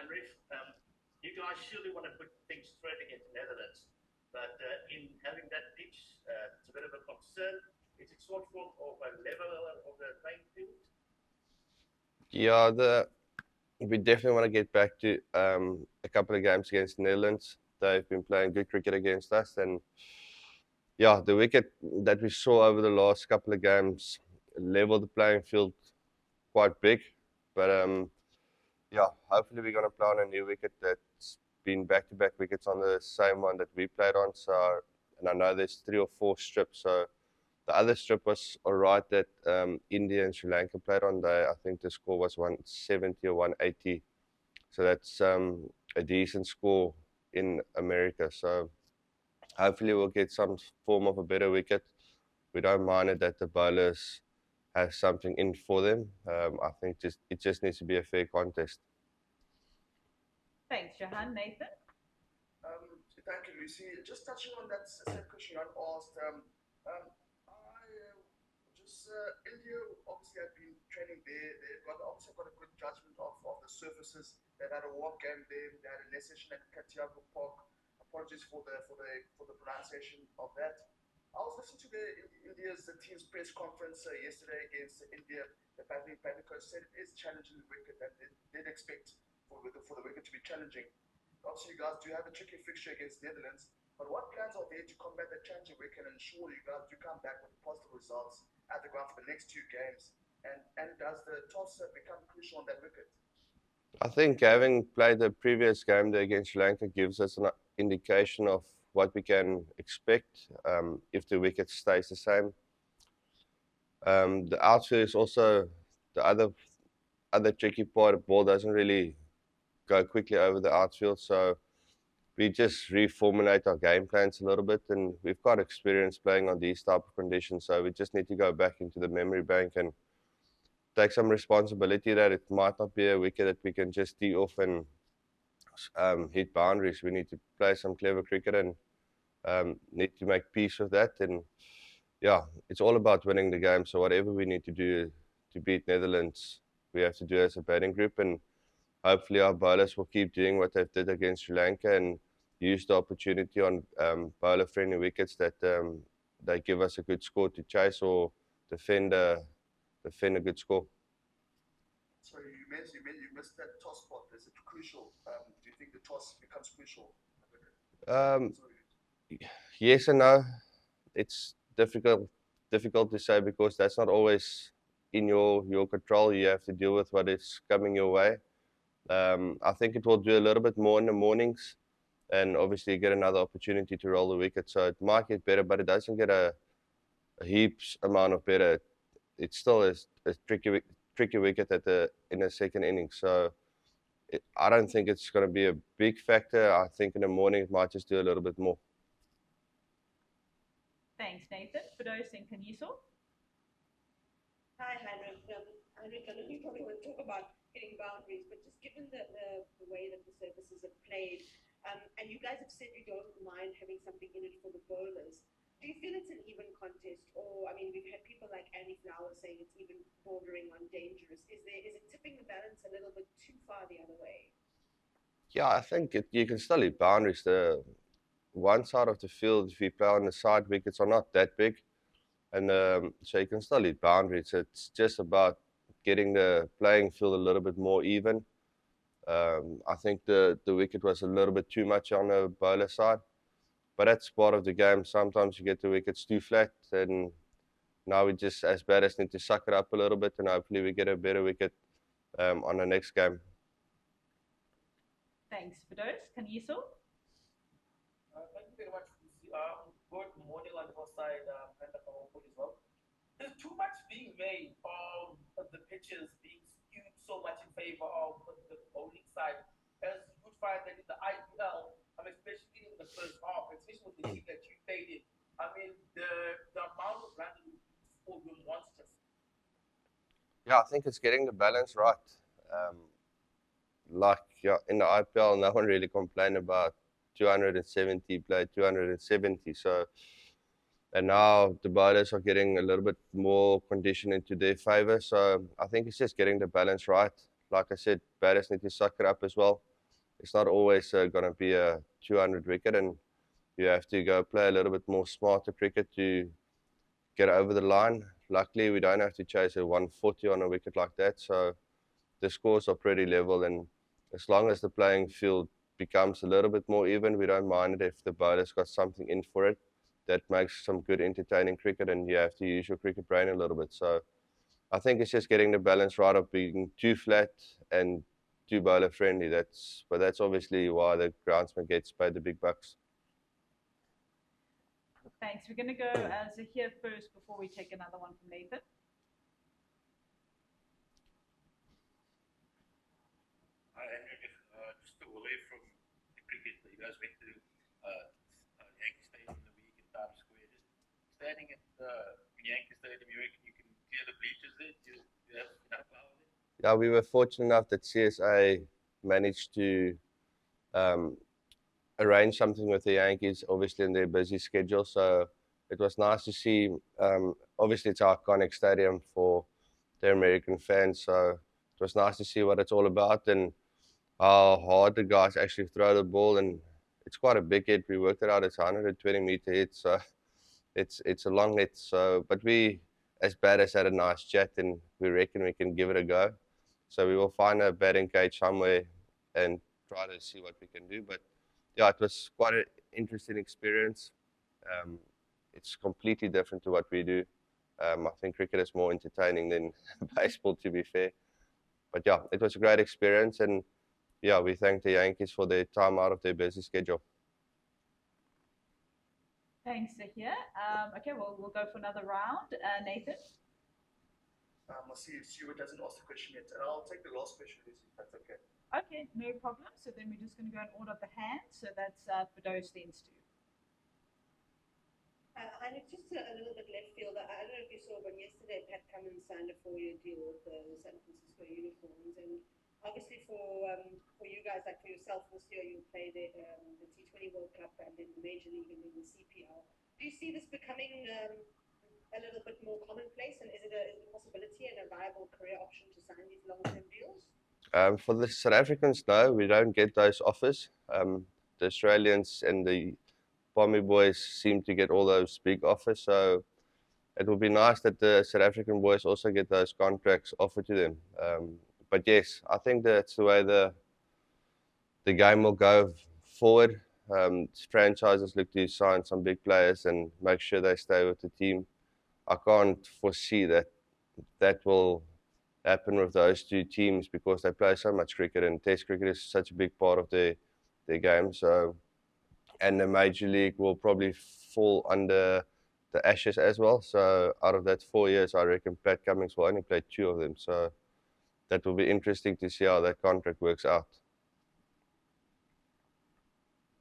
Heinrich. You guys surely want to put things straight against the Netherlands, but in having that pitch, it's a bit of a concern. Is it sort of a level of the playing field? Yeah, we definitely want to get back to a couple of games against the Netherlands. They've been playing good cricket against us, and yeah, the wicket that we saw over the last couple of games leveled the playing field quite big. But yeah, hopefully we're going to play on a new wicket that's been back-to-back wickets on the same one that we played on. So, and I know there's 3 or 4 strips. So the other strip was all right that India and Sri Lanka played on. I think the score was 170 or 180. So that's a decent score in America. So hopefully we'll get some form of a better wicket. We don't mind it that the bowlers have something in for them. I think it just needs to be a fair contest. Thanks, Johan. Nathan? Thank you, Lucy. Just touching on that same question I asked, India obviously have been training there. They've obviously got a good judgment of the surfaces. They've had a walk game there. They had a less session at Katiago Park. Apologies for the pronunciation of that. I was listening to India's team's press conference yesterday against India. The batting coach said it is challenging the wicket, and they did expect for the wicket to be challenging. Obviously, you guys do have a tricky fixture against Netherlands, but what plans are there to combat the challenging wicket and ensure you guys do come back with positive results at the ground for the next 2 games? And does the toss become crucial on that wicket? I think having played the previous game there against Sri Lanka gives us an indication of what we can expect if the wicket stays the same. The outfield is also the other tricky part. The ball doesn't really go quickly over the outfield, so we just reformulate our game plans a little bit, and we've got experience playing on these type of conditions, so we just need to go back into the memory bank and take some responsibility that it might not be a wicket that we can just tee off and hit boundaries. We need to play some clever cricket and need to make peace with that. And yeah, it's all about winning the game. So whatever we need to do to beat Netherlands, we have to do as a batting group. And hopefully our bowlers will keep doing what they've did against Sri Lanka and use the opportunity on bowler-friendly wickets that they give us a good score to chase or defend a good score. So you missed that toss spot. Is it crucial? Do you think the toss becomes crucial? Um, yes and no. It's difficult to say because that's not always in your control. You have to deal with what is coming your way. I think it will do a little bit more in the mornings, and obviously get another opportunity to roll the wicket. So it might get better, but it doesn't get a heaps amount of better. It still is a tricky wicket in the second innings. So I don't think it's going to be a big factor. I think in the morning it might just do a little bit more. Thanks, Nathan. Fidos and Kaniso? Hi, Heinrich. Heinrich, I know you probably want to talk about hitting boundaries, but just given the way that the services are played, and you guys have said you don't mind having something in it for the bowlers, do you feel it's an even contest? Or, I mean, we've had people like Andy Flower saying it's even bordering on dangerous. Is it tipping the balance a little bit too far the other way? Yeah, I think you can still hit boundaries. The one side of the field, if you play on the side wickets, are not that big, and so you can still hit boundaries. It's just about getting the playing field a little bit more even. I think the wicket was a little bit too much on the bowler side, but that's part of the game. Sometimes you get the wickets too flat, and now we just, as batters, need to suck it up a little bit, and hopefully we get a better wicket on the next game. Thanks, Fidos. Kaniso? Thank you very much, Lucy. Good morning on your side, and the powerful as well. There's too much being made of the pitches being skewed so much in favor of the bowling side. As you would find that in the IPL, especially in the first half, especially with the team that you played in, the amount of runs that you scored were monstrous. Yeah, I think it's getting the balance right. Um, like yeah, in the IPL, no one really complained about 270 played 270. So, and now the bowlers are getting a little bit more condition into their favor. So I think it's just getting the balance right. like I said, batters need to suck it up as well. It's not always going to be a 200 wicket, and you have to go play a little bit more smarter cricket to get over the line. Luckily, we don't have to chase a 140 on a wicket like that, so the scores are pretty level, and as long as the playing field becomes a little bit more even, we don't mind it if the bowler's got something in for it. That makes some good entertaining cricket, and you have to use your cricket brain a little bit. So I think it's just getting the balance right of being too flat and too bowler friendly. But that's obviously why the groundsman gets paid the big bucks. Thanks. We're going to go Zahir first before we take another one from Nathan. Hi, Heinrich. Just away from the cricket that you guys went to Yankee Stadium in the week in Times Square. Just standing at Yankee Stadium, you reckon you can clear the bleachers there? Do you have enough power there? Yeah, we were fortunate enough that CSA managed to arrange something with the Yankees, obviously in their busy schedule. So it was nice to see. Obviously, it's an iconic stadium for the American fans. So it was nice to see what it's all about and how hard the guys actually throw the ball. And it's quite a big hit. We worked it out. It's a 120-meter hit. So it's a long hit. So, but we, as batters, had a nice chat, and we reckon we can give it a go. So we will find a batting cage somewhere and try to see what we can do. But yeah, it was quite an interesting experience. It's completely different to what we do. I think cricket is more entertaining than baseball, to be fair. But yeah, it was a great experience, and yeah, we thank the Yankees for their time out of their busy schedule. Thanks, Zahir. Okay, well, we'll go for another round. Nathan? I'll see if Stuart doesn't ask the question yet, and I'll take the last question, Lucy, if that's okay. Okay, no problem. So then we're just going to go in order of the hand. So that's Firdous then Stu. And it's just a little bit left field. I don't know if you saw, but yesterday Pat Cummins signed a 4-year deal with the San Francisco Unicorns, and obviously for you guys, like for yourself this year, you play the T20 World Cup and then the Major League and then the CPL. Do you see this becoming a little bit more commonplace, and is it a possibility and a viable career option to sign these long-term deals? For the South Africans, no, we don't get those offers. The Australians and the Pommy boys seem to get all those big offers, so it would be nice that the South African boys also get those contracts offered to them. But yes, I think that's the way the game will go forward. Franchises look to sign some big players and make sure they stay with the team. I can't foresee that will happen with those two teams because they play so much cricket, and Test cricket is such a big part of their game. So, and the Major League will probably fall under the Ashes as well. So out of that 4 years, I reckon Pat Cummins will only play 2 of them. So that will be interesting to see how that contract works out.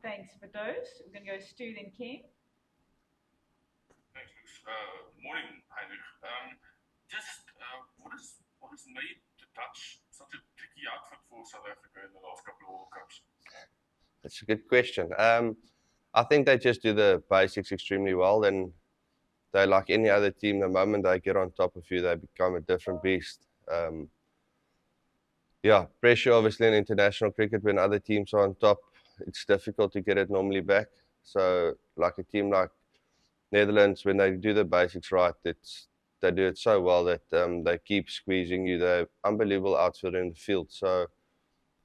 Thanks, Firdous. We're going to go Stu then King. Thanks, Luce. Morning, Heinrich. What has made the Dutch such a tricky outfit for South Africa in the last couple of World Cups? That's a good question. I think they just do the basics extremely well, and they, like any other team, the moment they get on top of you, they become a different beast. Yeah, pressure obviously in international cricket when other teams are on top, it's difficult to get it normally back. So like a team like Netherlands, when they do the basics right, they do it so well that they keep squeezing you. They're unbelievable outfielder in the field. So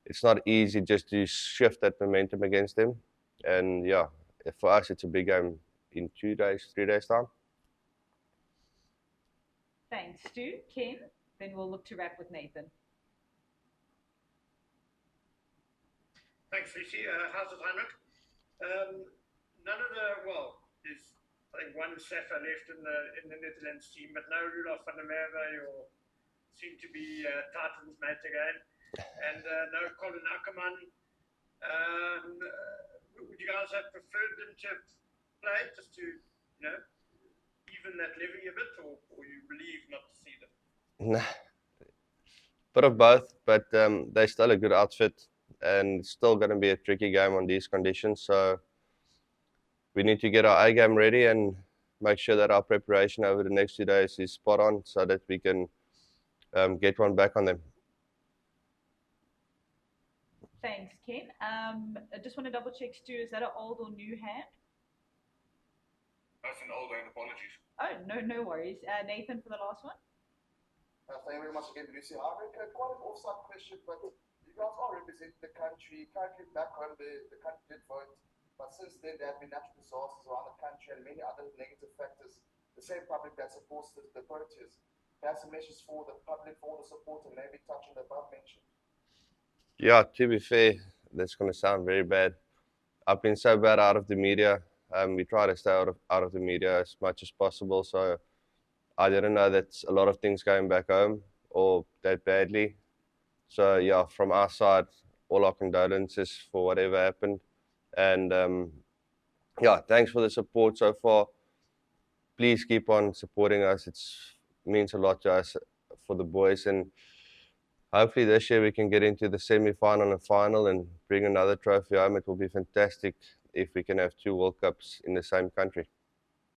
it's not easy just to shift that momentum against them. And yeah, for us, it's a big game in 2 days, 3 days time. Thanks, Stu. Ken, then we'll look to wrap with Nathan. Thanks, Lucy. How's it, Heinrich? There's I think one Safa left in the Netherlands team, but no Rudolf van der Merwe or seem to be Titans mate again, and no Colin Ackerman. Would you guys have preferred them to have played just to, even that levy a bit, or you relieved not to see them? Nah, bit of both, but they're still a good outfit, and it's still going to be a tricky game on these conditions. So we need to get our A game ready and make sure that our preparation over the next 2 days is spot on so that we can get one back on them. Thanks, Ken. I just want to double check, Stu, is that an old or new hand? That's an old hand, apologies. Oh, no worries. Nathan for the last one. Thank you very much again, Lucy. Quite an off-side question, but you guys are representing the country. Currently back home, the country did vote, but since then there have been natural disasters around the country and many other negative factors. The same public that supports the Proteas. Perhaps a message for the public, for the support, and maybe touch on the above mentioned. Yeah, to be fair, that's going to sound very bad. I've been so bad out of the media. We try to stay out of the media as much as possible. So I didn't know that a lot of things going back home or that badly. So yeah, from our side, all our condolences for whatever happened. And yeah, thanks for the support so far. Please keep on supporting us. It means a lot to us for the boys. And hopefully this year we can get into the semi-final and final and bring another trophy home. It will be fantastic if we can have 2 World Cups in the same country.